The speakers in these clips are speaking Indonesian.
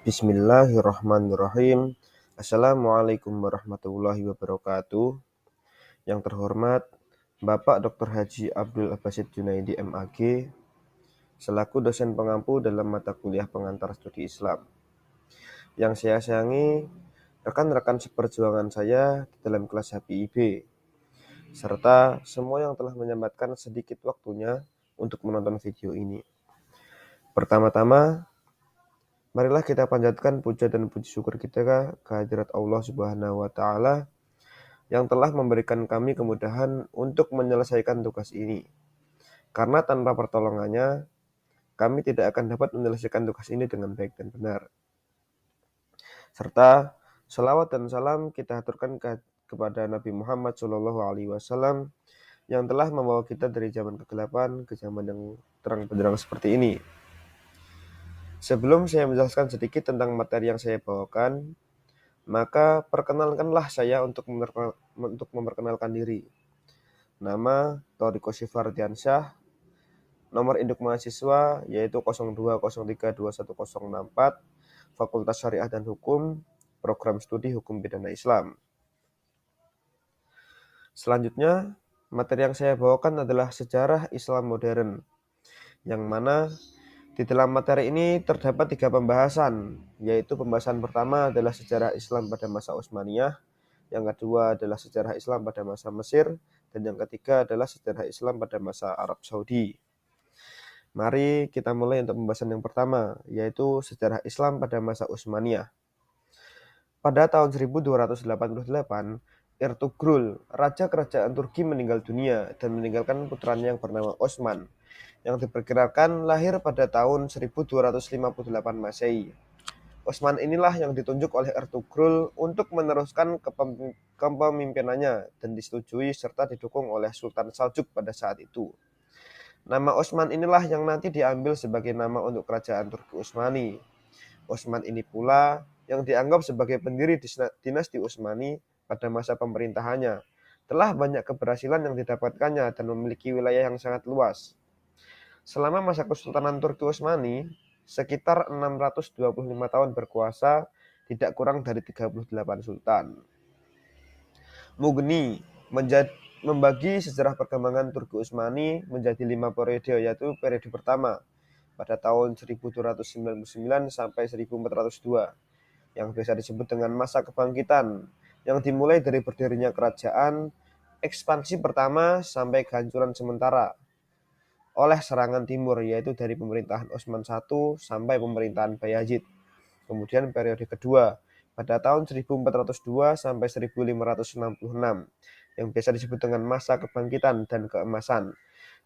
Bismillahirrahmanirrahim. Assalamualaikum warahmatullahi wabarakatuh. Yang terhormat Bapak Dr. Haji Abdul Basit Junaidi MAG selaku dosen pengampu dalam mata kuliah pengantar studi Islam. Yang saya sayangi rekan-rekan seperjuangan saya di dalam kelas HPIB serta semua yang telah menyempatkan sedikit waktunya untuk menonton video ini. Pertama-tama, marilah kita panjatkan puja dan puji syukur kita kehadirat Allah Subhanahu wa Ta'ala yang telah memberikan kami kemudahan untuk menyelesaikan tugas ini. Karena tanpa pertolongannya, kami tidak akan dapat menyelesaikan tugas ini dengan baik dan benar. Serta salawat dan salam kita aturkan kepada Nabi Muhammad SAW yang telah membawa kita dari zaman kegelapan ke zaman yang terang benderang seperti ini. Sebelum saya menjelaskan sedikit tentang materi yang saya bawakan, maka perkenalkanlah saya untuk memperkenalkan diri. Nama Thoriqo Syifardyansyah, nomor induk mahasiswa yaitu 02032164, Fakultas Syariah dan Hukum, Program Studi Hukum Pidana Islam. Selanjutnya, materi yang saya bawakan adalah sejarah Islam modern, yang mana di dalam materi ini terdapat 3 pembahasan, yaitu pembahasan pertama adalah sejarah Islam pada masa Utsmaniyah, yang kedua adalah sejarah Islam pada masa Mesir, dan yang ketiga adalah sejarah Islam pada masa Arab Saudi. Mari kita mulai untuk pembahasan yang pertama, yaitu sejarah Islam pada masa Utsmaniyah. Pada tahun 1288, Ertugrul, raja kerajaan Turki meninggal dunia dan meninggalkan putranya yang bernama Osman, yang diperkirakan lahir pada tahun 1258 Masehi. Osman inilah yang ditunjuk oleh Ertugrul untuk meneruskan kepemimpinannya dan disetujui serta didukung oleh Sultan Saljuk pada saat itu. Nama Osman inilah yang nanti diambil sebagai nama untuk kerajaan Turki Utsmani. Osman ini pula yang dianggap sebagai pendiri dinasti Utsmani pada masa pemerintahannya. Telah banyak keberhasilan yang didapatkannya dan memiliki wilayah yang sangat luas. Selama masa Kesultanan Turki Utsmani, sekitar 625 tahun berkuasa, tidak kurang dari 38 sultan. Mughni membagi sejarah perkembangan Turki Utsmani menjadi 5 periode, yaitu periode pertama pada tahun 1299 sampai 1402, yang biasa disebut dengan masa kebangkitan, yang dimulai dari berdirinya kerajaan, ekspansi pertama sampai kehancuran sementara oleh serangan timur, yaitu dari pemerintahan Osman I sampai pemerintahan Bayazid. Kemudian periode kedua pada tahun 1402 sampai 1566, yang biasa disebut dengan masa kebangkitan dan keemasan,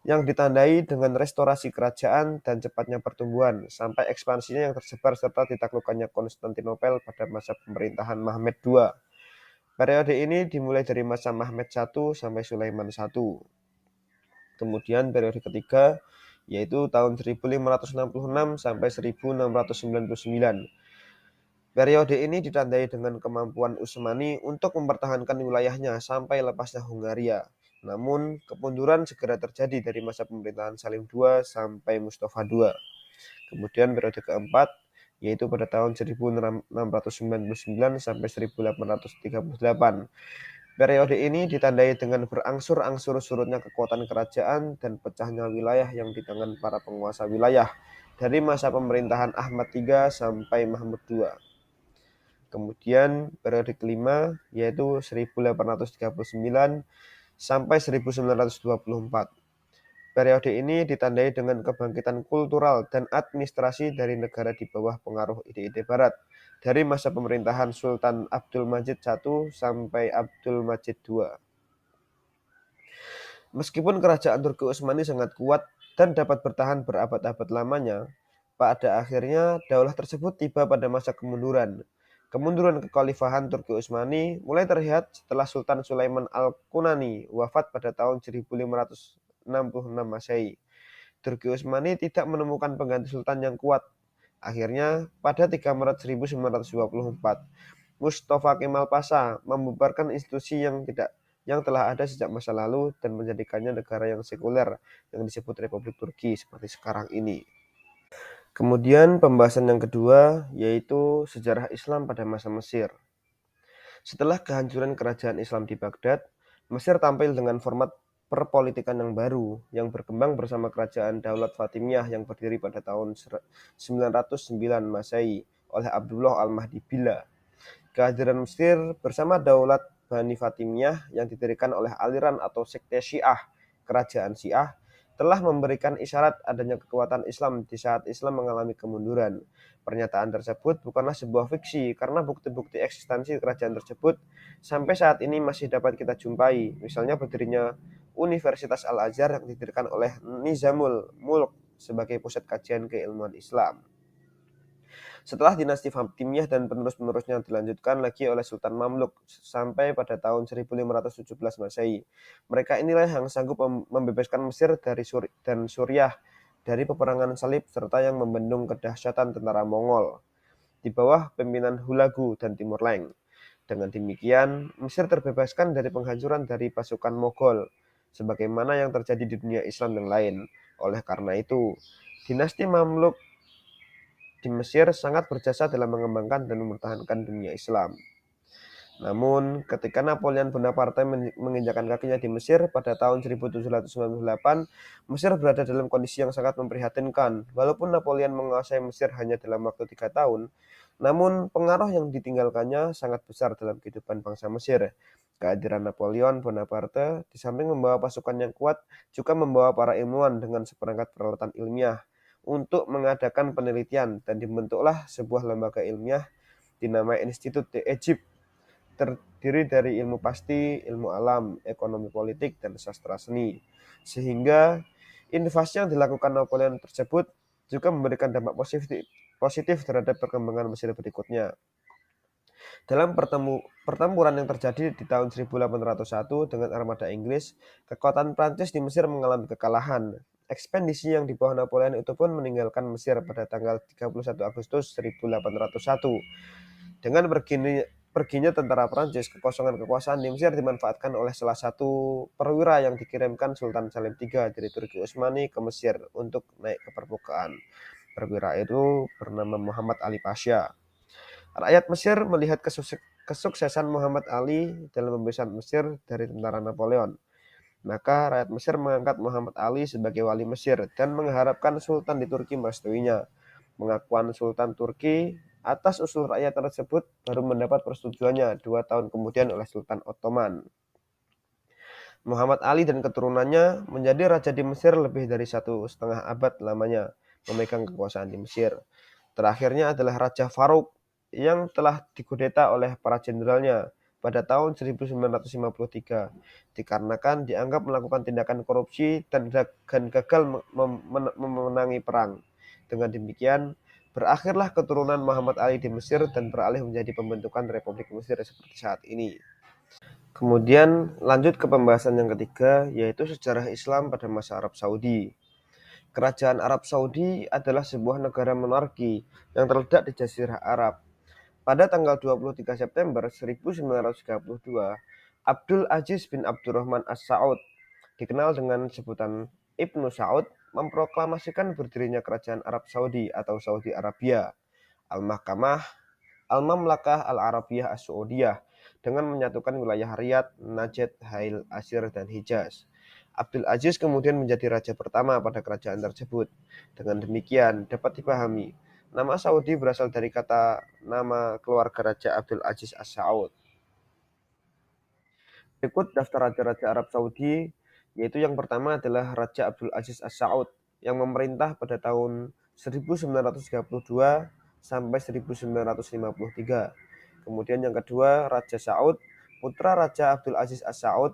yang ditandai dengan restorasi kerajaan dan cepatnya pertumbuhan sampai ekspansinya yang tersebar serta ditaklukkannya Konstantinopel pada masa pemerintahan Mehmed II. Periode ini dimulai dari masa Mehmed I sampai Sulaiman I. Kemudian periode ketiga yaitu tahun 1566 sampai 1699. Periode ini ditandai dengan kemampuan Utsmani untuk mempertahankan wilayahnya sampai lepasnya Hungaria. Namun, kemunduran segera terjadi dari masa pemerintahan Salim II sampai Mustafa II. Kemudian periode keempat yaitu pada tahun 1699 sampai 1838. Periode ini ditandai dengan berangsur-angsur surutnya kekuatan kerajaan dan pecahnya wilayah yang di tangan para penguasa wilayah dari masa pemerintahan Ahmad III sampai Mahmud II. Kemudian periode kelima yaitu 1839 sampai 1924. Periode ini ditandai dengan kebangkitan kultural dan administrasi dari negara di bawah pengaruh ide-ide barat dari masa pemerintahan Sultan Abdul Majid I sampai Abdul Majid II. Meskipun kerajaan Turki Utsmani sangat kuat dan dapat bertahan berabad-abad lamanya, pada akhirnya daulah tersebut tiba pada masa kemunduran. Kemunduran kekhalifahan Turki Utsmani mulai terlihat setelah Sultan Sulaiman Al-Kunani wafat pada tahun 1566 Masehi. Turki Utsmani tidak menemukan pengganti sultan yang kuat. Akhirnya, pada 3 Maret 1924, Mustafa Kemal Pasha membubarkan institusi yang telah ada sejak masa lalu dan menjadikannya negara yang sekuler yang disebut Republik Turki seperti sekarang ini. Kemudian pembahasan yang kedua yaitu sejarah Islam pada masa Mesir. Setelah kehancuran kerajaan Islam di Baghdad, Mesir tampil dengan format perpolitikan yang baru yang berkembang bersama kerajaan Daulat Fatimiyah yang berdiri pada tahun 909 Masehi oleh Abdullah Al-Mahdi Billah. Kehadiran Mesir bersama Daulat Bani Fatimiyah yang didirikan oleh aliran atau sekte Syiah, kerajaan Syiah, telah memberikan isyarat adanya kekuatan Islam di saat Islam mengalami kemunduran. Pernyataan tersebut bukanlah sebuah fiksi karena bukti-bukti eksistensi kerajaan tersebut sampai saat ini masih dapat kita jumpai. Misalnya berdirinya Universitas Al-Azhar yang didirikan oleh Nizamul Mulk sebagai pusat kajian keilmuan Islam. Setelah dinasti Fatimiyah dan penerus-penerusnya dilanjutkan lagi oleh Sultan Mamluk sampai pada tahun 1517 Masehi. Mereka inilah yang sanggup membebaskan Mesir dan Suriah dari peperangan salib serta yang membendung kedahsyatan tentara Mongol di bawah pimpinan Hulagu dan Timur Leng. Dengan demikian, Mesir terbebaskan dari penghancuran dari pasukan Mogol, sebagaimana yang terjadi di dunia Islam yang lain. Oleh karena itu, dinasti Mamluk di Mesir sangat berjasa dalam mengembangkan dan mempertahankan dunia Islam. Namun, ketika Napoleon Bonaparte menginjakan kakinya di Mesir pada tahun 1798, Mesir berada dalam kondisi yang sangat memprihatinkan. Walaupun Napoleon menguasai Mesir hanya dalam waktu 3 tahun, namun pengaruh yang ditinggalkannya sangat besar dalam kehidupan bangsa Mesir. Kehadiran Napoleon Bonaparte, di samping membawa pasukan yang kuat, juga membawa para ilmuwan dengan seperangkat peralatan ilmiah untuk mengadakan penelitian, dan dibentuklah sebuah lembaga ilmiah dinamai Institut de Egypte, terdiri dari ilmu pasti, ilmu alam, ekonomi politik, dan sastra seni. Sehingga invasi yang dilakukan Napoleon tersebut juga memberikan dampak positif terhadap perkembangan Mesir berikutnya. Dalam pertempuran yang terjadi di tahun 1801 dengan armada Inggris, kekuatan Prancis di Mesir mengalami kekalahan. Ekspedisi yang di bawah Napoleon itu pun meninggalkan Mesir pada tanggal 31 Agustus 1801. Dengan perginya tentara Prancis, kekosongan kekuasaan di Mesir dimanfaatkan oleh salah satu perwira yang dikirimkan Sultan Salim III dari Turki Utsmani ke Mesir untuk naik ke permukaan. Perwira itu bernama Muhammad Ali Pasha. Rakyat Mesir melihat kesuksesan Muhammad Ali dalam membebaskan Mesir dari tentara Napoleon. Maka rakyat Mesir mengangkat Muhammad Ali sebagai wali Mesir dan mengharapkan Sultan di Turki merestuinya. Pengakuan Sultan Turki atas usul rakyat tersebut baru mendapat persetujuannya 2 tahun kemudian oleh Sultan Ottoman. Muhammad Ali dan keturunannya menjadi raja di Mesir lebih dari 1,5 abad lamanya memegang kekuasaan di Mesir. Terakhirnya adalah Raja Farouk yang telah dikudeta oleh para jenderalnya pada tahun 1953 dikarenakan dianggap melakukan tindakan korupsi dan gagal memenangi perang. Dengan demikian, berakhirlah keturunan Muhammad Ali di Mesir dan beralih menjadi pembentukan Republik Mesir seperti saat ini. Kemudian lanjut ke pembahasan yang ketiga, yaitu sejarah Islam pada masa Arab Saudi. Kerajaan Arab Saudi adalah sebuah negara monarki yang terletak di Jazirah Arab. Pada tanggal 23 September 1932, Abdul Aziz bin Abdurrahman As-Saud, dikenal dengan sebutan Ibnu Saud, memproklamasikan berdirinya Kerajaan Arab Saudi atau Saudi Arabia, Al-Mahkamah Al-Mamlakah Al-Arabiyah As-Saudiyah, dengan menyatukan wilayah Riyadh, Najd, Hail, Asir, dan Hijaz. Abdul Aziz kemudian menjadi raja pertama pada kerajaan tersebut. Dengan demikian, dapat dipahami, nama Saudi berasal dari kata nama keluarga Raja Abdul Aziz As-Saud. Berikut daftar raja-raja Arab Saudi, yaitu yang pertama adalah Raja Abdul Aziz As-Saud yang memerintah pada tahun 1932 sampai 1953. Kemudian yang kedua Raja Saud, putra Raja Abdul Aziz As-Saud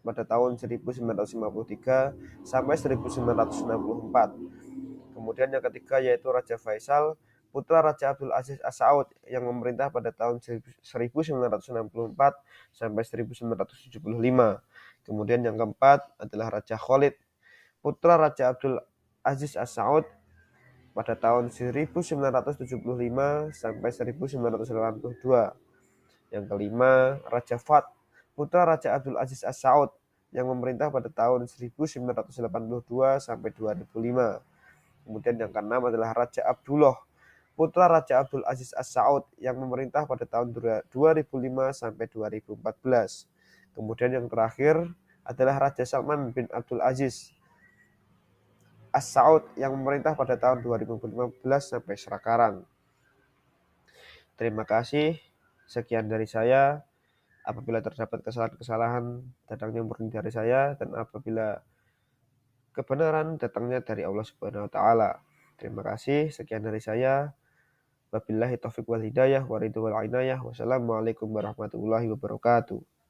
pada tahun 1953 sampai 1964. Kemudian yang ketiga yaitu Raja Faisal, putra Raja Abdul Aziz As-Saud yang memerintah pada tahun 1964 sampai 1975. Kemudian yang keempat adalah Raja Khalid, putra Raja Abdul Aziz As-Saud pada tahun 1975 sampai 1982. Yang kelima, Raja Fahd, putra Raja Abdul Aziz As-Saud yang memerintah pada tahun 1982 sampai 2005. Kemudian yang keenam adalah Raja Abdullah, putra Raja Abdul Aziz As-Saud yang memerintah pada tahun 2005 sampai 2014. Kemudian yang terakhir adalah Raja Salman bin Abdul Aziz As-Saud yang memerintah pada tahun 2015 sampai sekarang. Terima kasih. Sekian dari saya. Apabila terdapat kesalahan-kesalahan, datangnya murni dari saya, dan apabila kebenaran datangnya dari Allah Subhanahu wa taala. Terima kasih. Sekian dari saya. Wabillahi taufiq wal hidayah wa ridho wal inayah. Wassalamualaikum warahmatullahi wabarakatuh.